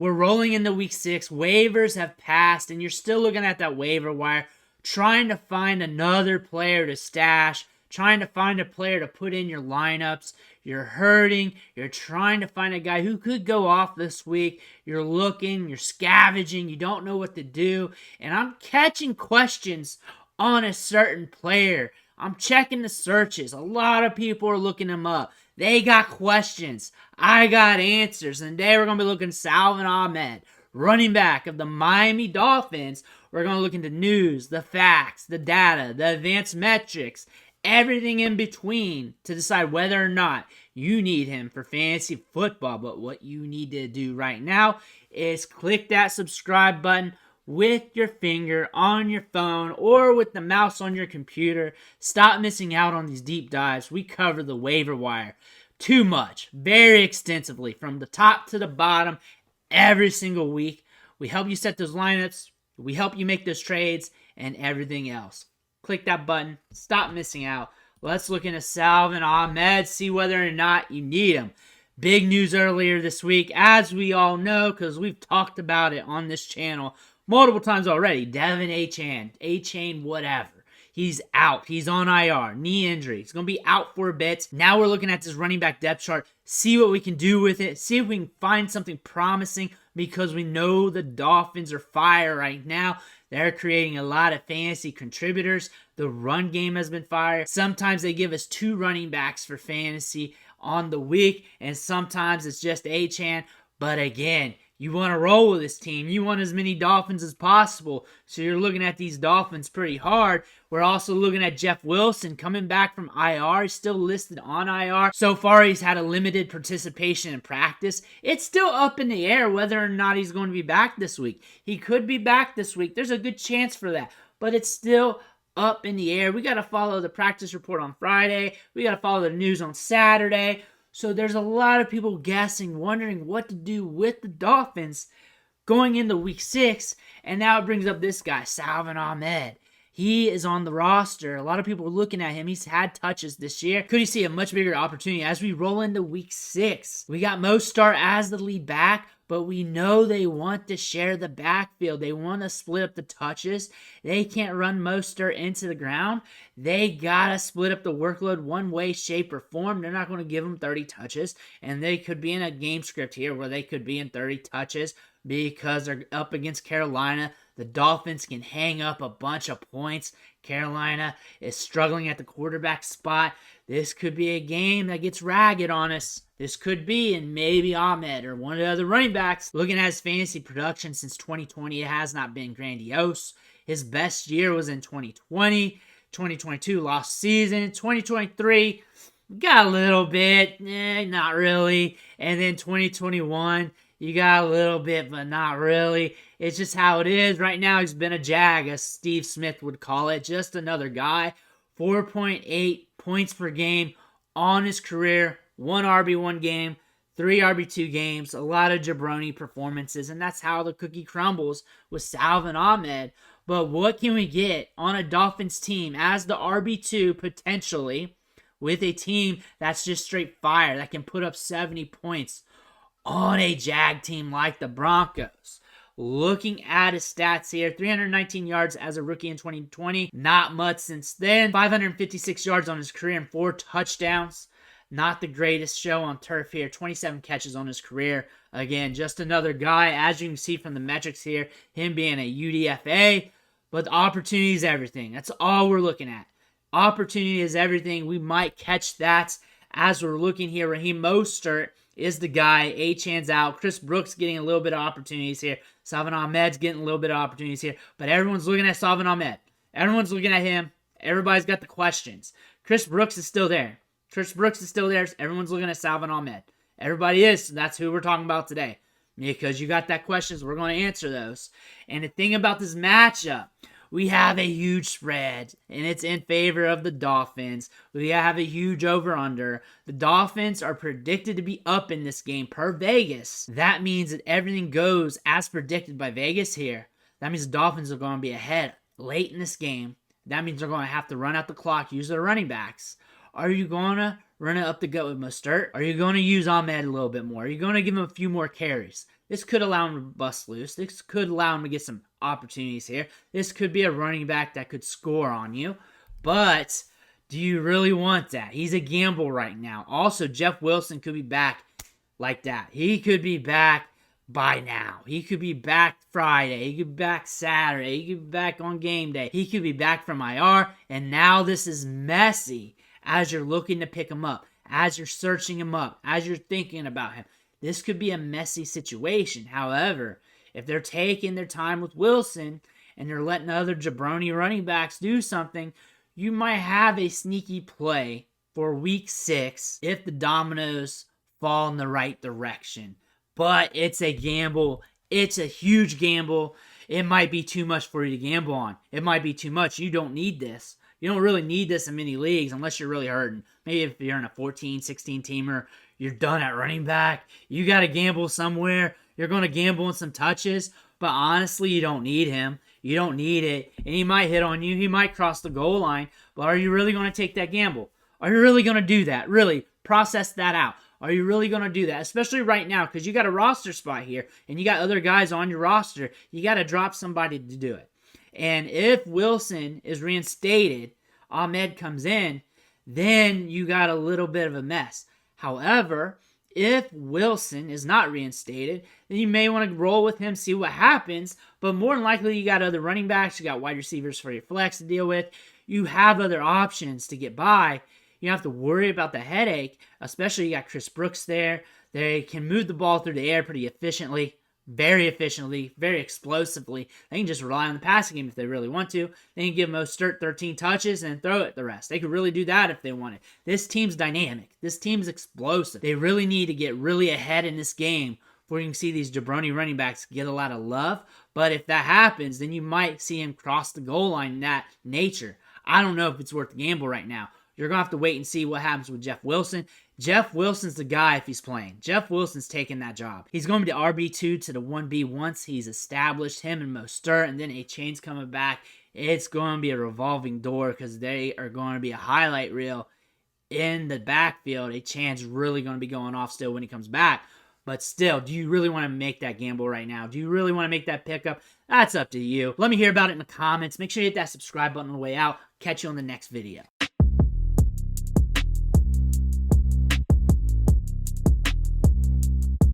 We're rolling into week 6. Waivers have passed, and you're still looking at that waiver wire, trying to find another player to stash, trying to find a player to put in your lineups. You're hurting. You're trying to find a guy who could go off this week. You're looking. You're scavenging. You don't know what to do. And I'm catching questions on a certain player. I'm checking the searches. A lot of people are looking him up. They got questions. I got answers. And today we're going to be looking at Salvon Ahmed, running back of the Miami Dolphins. We're going to look into news, the facts, the data, the advanced metrics, everything in between to decide whether or not you need him for fantasy football. But what you need to do right now is click that subscribe button with your finger on your phone or with the mouse on your computer. Stop missing out on these deep dives. We cover the waiver wire too much, very extensively, from the top to the bottom every single week. We help you set those lineups. We help you make those trades and everything else. Click that button. Stop missing out. Let's look into Salvon Ahmed, see whether or not you need him. Big news earlier this week, as we all know, because we've talked about it on this channel multiple times already. De'Von Achane, whatever. He's out. He's on IR. Knee injury. He's going to be out for a bit. Now we're looking at this running back depth chart. See what we can do with it. See if we can find something promising, because we know the Dolphins are fire right now. They're creating a lot of fantasy contributors. The run game has been fire. Sometimes they give us 2 running backs for fantasy on the week, and sometimes it's just Achane. But again, you want to roll with this team. You want as many Dolphins as possible. So you're looking at these Dolphins pretty hard. We're also looking at Jeff Wilson coming back from IR. He's still listed on IR. So far, he's had a limited participation in practice. It's still up in the air whether or not he's going to be back this week. He could be back this week. There's a good chance for that. But it's still up in the air. We got to follow the practice report on Friday. We got to follow the news on Saturday. So there's a lot of people guessing, wondering what to do with the Dolphins going into week 6. And now it brings up this guy, Salvon Ahmed. He is on the roster. A lot of people are looking at him. He's had touches this year. Could he see a much bigger opportunity as we roll into week 6? We got Mostert as the lead back, but we know they want to share the backfield. They want to split up the touches. They can't run Mostert into the ground. They got to split up the workload one way, shape, or form. They're not going to give him 30 touches, and they could be in a game script here where they could be in 30 touches because they're up against Carolina. The Dolphins can hang up a bunch of points. Carolina is struggling at the quarterback spot. This could be a game that gets ragged on us. This could be, and maybe Ahmed or one of the other running backs. Looking at his fantasy production since 2020, it has not been grandiose. His best year was in 2020. 2022, lost season. 2023, got a little bit, not really. And then 2021, you got a little bit, but not really. It's just how it is. Right now, he's been a jag, as Steve Smith would call it. Just another guy. 4.8 points per game on his career. 1 RB1 game, 3 RB2 games, a lot of jabroni performances, and that's how the cookie crumbles with Salvon Ahmed. But what can we get on a Dolphins team as the RB2 potentially with a team that's just straight fire, that can put up 70 points on a Jag team like the Broncos? Looking at his stats here, 319 yards as a rookie in 2020. Not much since then. 556 yards on his career and 4 touchdowns. Not the greatest show on turf here. 27 catches on his career. Again, just another guy, as you can see from the metrics here, him being a UDFA. But the opportunity is everything. That's all we're looking at. Opportunity is everything. We might catch that as we're looking here. Raheem Mostert is the guy. Achane's out. Chris Brooks getting a little bit of opportunities here. Salvon Ahmed's getting a little bit of opportunities here. But everyone's looking at Salvon Ahmed. Everyone's looking at him. Everybody's got the questions. Chris Brooks is still there. Everyone's looking at Salvon Ahmed. Everybody is. So that's who we're talking about today. Because you got that questions, we're going to answer those. And the thing about this matchup, we have a huge spread, and it's in favor of the Dolphins. We have a huge over-under. The Dolphins are predicted to be up in this game per Vegas. That means that everything goes as predicted by Vegas here. That means the Dolphins are going to be ahead late in this game. That means they're going to have to run out the clock, use their running backs. Are you going to run it up the gut with Mostert? Are you going to use Ahmed a little bit more? Are you going to give him a few more carries? This could allow him to bust loose. This could allow him to get some opportunities here. This could be a running back that could score on you. But do you really want that? He's a gamble right now. Also, Jeff Wilson could be back like that. He could be back by now. He could be back Friday. He could be back Saturday. He could be back on game day. He could be back from IR. And now this is messy as you're looking to pick him up, as you're searching him up, as you're thinking about him. This could be a messy situation. However, if they're taking their time with Wilson and they're letting other jabroni running backs do something, you might have a sneaky play for week 6 if the dominoes fall in the right direction. But it's a gamble. It's a huge gamble. It might be too much for you to gamble on. It might be too much. You don't need this. You don't really need this in many leagues unless you're really hurting. Maybe if you're in a 14, 16 teamer, you're done at running back. You got to gamble somewhere. You're going to gamble in some touches. But honestly, you don't need him. You don't need it. And he might hit on you. He might cross the goal line. But are you really going to take that gamble? Are you really going to do that? Really process that out. Are you really going to do that? Especially right now, because you got a roster spot here and you got other guys on your roster. You got to drop somebody to do it. And if Wilson is reinstated, Ahmed comes in, then you got a little bit of a mess. However, if Wilson is not reinstated, then you may want to roll with him, see what happens. But more than likely, you got other running backs, you got wide receivers for your flex to deal with. You have other options to get by. You don't have to worry about the headache, especially you got Chris Brooks there. They can move the ball through the air pretty efficiently, very explosively. They can just rely on the passing game if they really want to. They can give Mostert 13 touches and throw it the rest. They could really do that if they wanted. This team's dynamic. This team's explosive. They really need to get really ahead in this game before you can see these jabroni running backs get a lot of love. But if that happens, then you might see him cross the goal line in that nature. I don't know if it's worth the gamble right now. You're going to have to wait and see what happens with Jeff Wilson. Jeff Wilson's the guy if he's playing. Jeff Wilson's taking that job. He's going to be the RB2 to the 1B once he's established, him and Mostert, and then Achane's coming back. It's going to be a revolving door because they are going to be a highlight reel in the backfield. Achane's really going to be going off still when he comes back. But still, do you really want to make that gamble right now? Do you really want to make that pickup? That's up to you. Let me hear about it in the comments. Make sure you hit that subscribe button on the way out. Catch you on the next video.